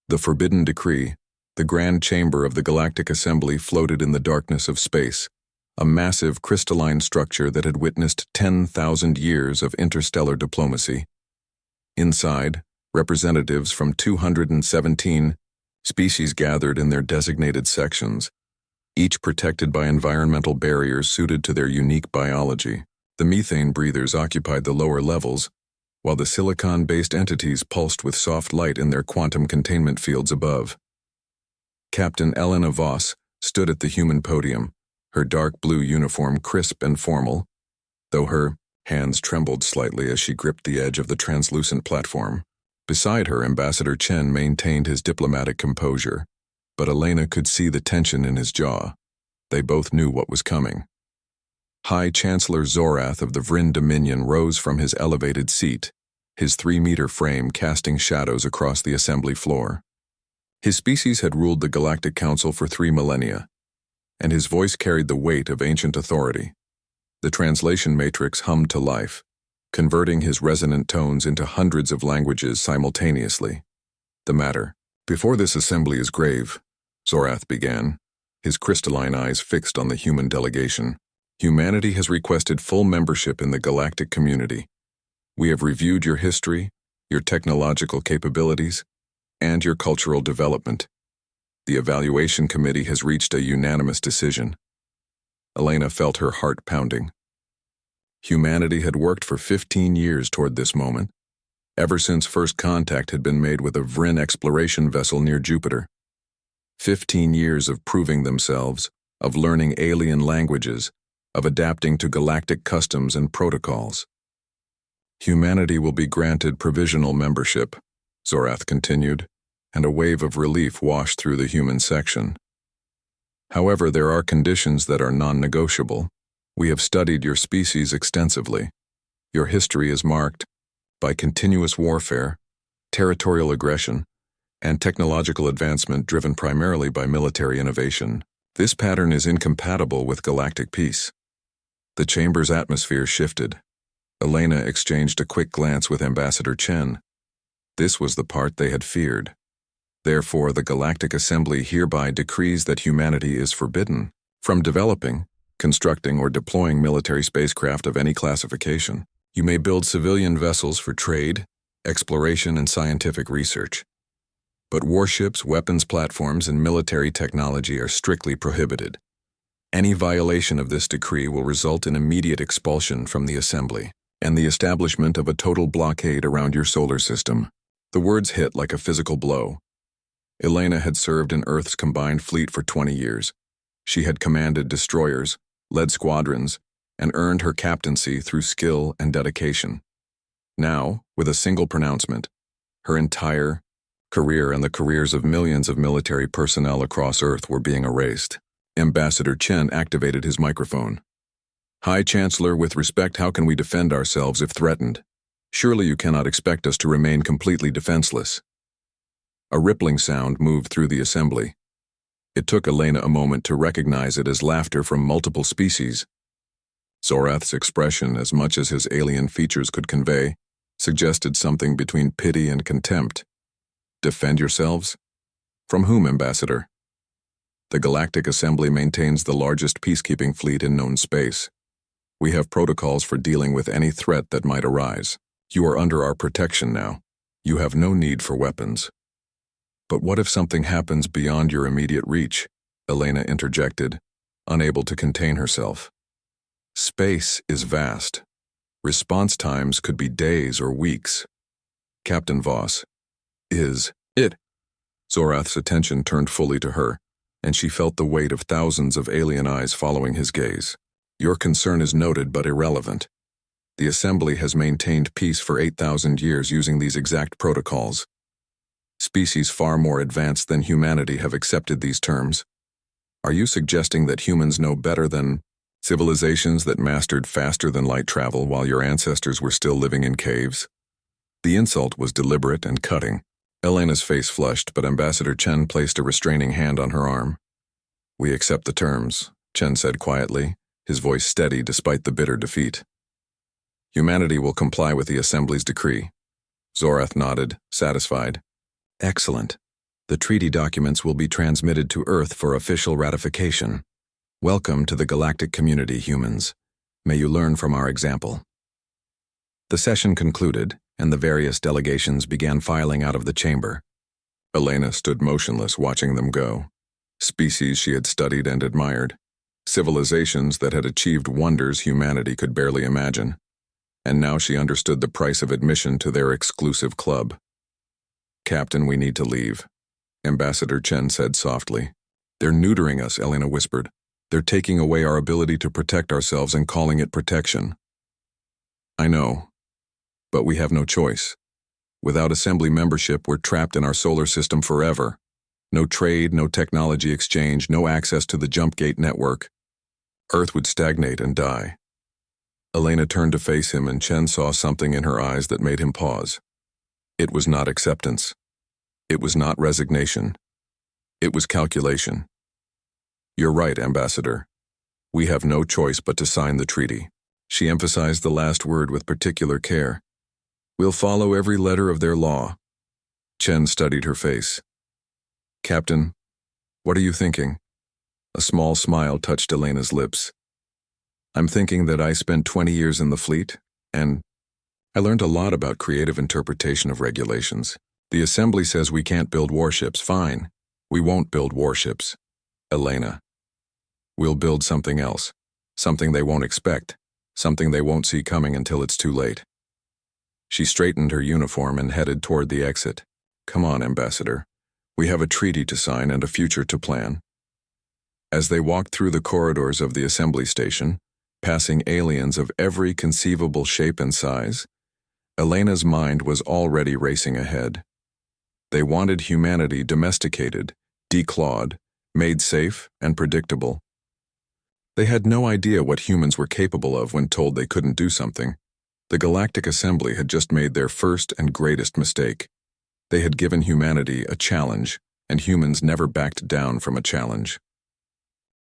The forbidden decree, the grand chamber of the Galactic Assembly, floated in the darkness of space, a massive crystalline structure that had witnessed 10,000 years of interstellar diplomacy. Inside, representatives from 217 species gathered in their designated sections, each protected by environmental barriers suited to their unique biology. The methane breathers occupied the lower levels, while the silicon-based entities pulsed with soft light in their quantum containment fields above. Captain Elena Voss stood at the human podium, her dark blue uniform crisp and formal, though her hands trembled slightly as she gripped the edge of the translucent platform. Beside her, Ambassador Chen maintained his diplomatic composure, but Elena could see the tension in his jaw. They both knew what was coming. High Chancellor Zorath of the Vryn Dominion rose from his elevated seat, his 3-meter frame casting shadows across the assembly floor. His species had ruled the Galactic Council for 3 millennia, and his voice carried the weight of ancient authority. The translation matrix hummed to life, converting his resonant tones into hundreds of languages simultaneously. "The matter before this assembly is grave," Zorath began, his crystalline eyes fixed on the human delegation. "Humanity has requested full membership in the galactic community. We have reviewed your history, your technological capabilities, and your cultural development. The evaluation committee has reached a unanimous decision." Elena felt her heart pounding. Humanity had worked for 15 years toward this moment, ever since first contact had been made with a Vryn exploration vessel near Jupiter. 15 years of proving themselves, of learning alien languages, of adapting to galactic customs and protocols. "Humanity will be granted provisional membership," Zorath continued, and a wave of relief washed through the human section. "However, there are conditions that are non-negotiable. We have studied your species extensively. Your history is marked by continuous warfare, territorial aggression, and technological advancement driven primarily by military innovation. This pattern is incompatible with galactic peace." The chamber's atmosphere shifted. Elena exchanged a quick glance with Ambassador Chen. This was the part they had feared. Therefore, the Galactic Assembly hereby decrees that humanity is forbidden from developing, constructing, or deploying military spacecraft of any classification. You may build civilian vessels for trade, exploration, and scientific research. But warships, weapons platforms, and military technology are strictly prohibited. Any violation of this decree will result in immediate expulsion from the Assembly and the establishment of a total blockade around your solar system. The words hit like a physical blow. Elena had served in Earth's combined fleet for 20 years. She had commanded destroyers, led squadrons, and earned her captaincy through skill and dedication. Now, with a single pronouncement, her entire career and the careers of millions of military personnel across Earth were being erased. Ambassador Chen activated his microphone. "High Chancellor, with respect, how can we defend ourselves if threatened? Surely you cannot expect us to remain completely defenseless." A rippling sound moved through the assembly. It took Elena a moment to recognize it as laughter from multiple species. Zorath's expression, as much as his alien features could convey, suggested something between pity and contempt. "Defend yourselves? From whom, Ambassador?" "The Galactic Assembly maintains the largest peacekeeping fleet in known space. We have protocols for dealing with any threat that might arise. You are under our protection now. You have no need for weapons." "But what if something happens beyond your immediate reach?" Elena interjected, unable to contain herself. "Space is vast. Response times could be days or weeks." "Captain Voss, is it?" Zorath's attention turned fully to her, and she felt the weight of thousands of alien eyes following his gaze. "Your concern is noted but irrelevant. The Assembly has maintained peace for 8,000 years using these exact protocols. Species far more advanced than humanity have accepted these terms. Are you suggesting that humans know better than civilizations that mastered faster than light travel while your ancestors were still living in caves?" The insult was deliberate and cutting. Elena's face flushed, but Ambassador Chen placed a restraining hand on her arm. "We accept the terms," Chen said quietly, his voice steady despite the bitter defeat. "Humanity will comply with the Assembly's decree." Zorath nodded, satisfied. "Excellent. The treaty documents will be transmitted to Earth for official ratification. Welcome to the galactic community, humans. May you learn from our example. The session concluded, and the various delegations began filing out of the chamber. Elena stood motionless, watching them go. Species she had studied and admired. Civilizations that had achieved wonders humanity could barely imagine. And now she understood the price of admission to their exclusive club. "Captain, we need to leave," Ambassador Chen said softly. "They're neutering us," Elena whispered. "They're taking away our ability to protect ourselves and calling it protection." "I know, but we have no choice. Without Assembly membership, we're trapped in our solar system forever. No trade, no technology exchange, no access to the Jump Gate network. Earth would stagnate and die." Elena turned to face him, and Chen saw something in her eyes that made him pause. It was not acceptance. It was not resignation. It was calculation. "You're right, Ambassador. We have no choice but to sign the treaty." She emphasized the last word with particular care. "We'll follow every letter of their law." Chen studied her face. "Captain, what are you thinking?" A small smile touched Elena's lips. "I'm thinking that I spent 20 years in the fleet, and I learned a lot about creative interpretation of regulations. The Assembly says we can't build warships. Fine. We won't build warships. Elena. We'll build something else. Something they won't expect. Something they won't see coming until it's too late." She straightened her uniform and headed toward the exit. "Come on, Ambassador. We have a treaty to sign and a future to plan." As they walked through the corridors of the Assembly Station, passing aliens of every conceivable shape and size, Elena's mind was already racing ahead. They wanted humanity domesticated, declawed, made safe and predictable. They had no idea what humans were capable of when told they couldn't do something. The Galactic Assembly had just made their first and greatest mistake. They had given humanity a challenge, and humans never backed down from a challenge.